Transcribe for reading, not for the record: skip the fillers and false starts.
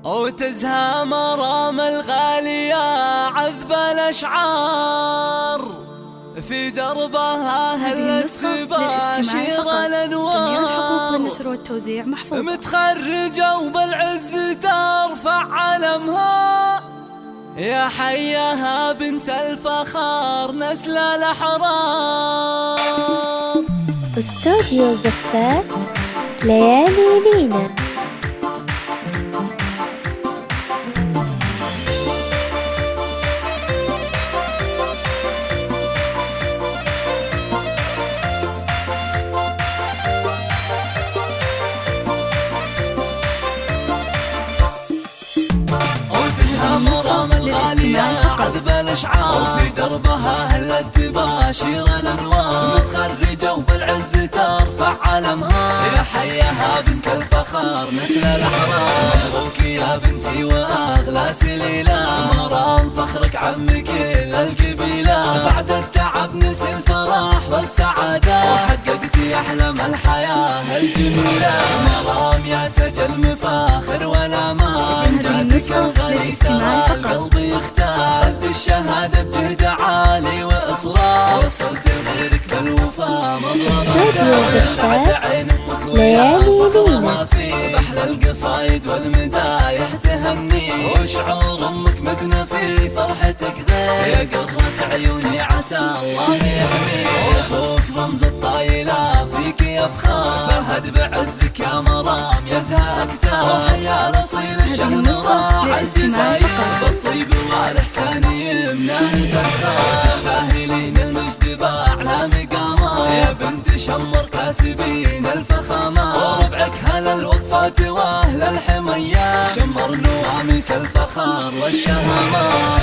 وتزهى مرام الغالية عذب الأشعار، في دربها هلت تباشر الأنوار. جميع الحقوق للنشر والتوزيع محفوظة. متخرجة وبالعز ترفع علمها، يا حياها بنت الفخار نسل الأحرار. استوديو زفات ليالي لينا. مرام الغالية عذب الأشعار، في دربها هلت تباشر الأنوار. متخرجة وبالعز ترفع علمها، يا حياها بنت الفخار نسل الأحرار. مبروك يا بنتي وأغلى سليلة، مرام فخرك عم كل القبيلة. بعد التعب نلت الفرح والسعادة، وحققتي أحلام الحياة الجميلة. مرام يا تاج المفاخر والأمان، إنجازك الغالي ترى القلب يختار. خذت الشهادة بجهد عالي وإصرار، وصلت لغيرك بالوفا استوديو زفات ليالي لينا. بحل القصايد والمدايح تهني، وشعور أمك مزنة في فرحتك غير. يا قرة عيوني عسى الله يحميك، أخوك رمز الطايلة فيك يفخر. فهد بعزك يا مرام يزهى أكتر، وحيا الأصيل الشهر راح الجزاير. بالطيب والإحسان يمناه تسخر، تستاهلين المجد بأعلى مقامات. يا بنت شمر كاسبين الفخامات، وربعك هل الوقفات واهل الحميات. شمر نواميس الفخار والشهامات.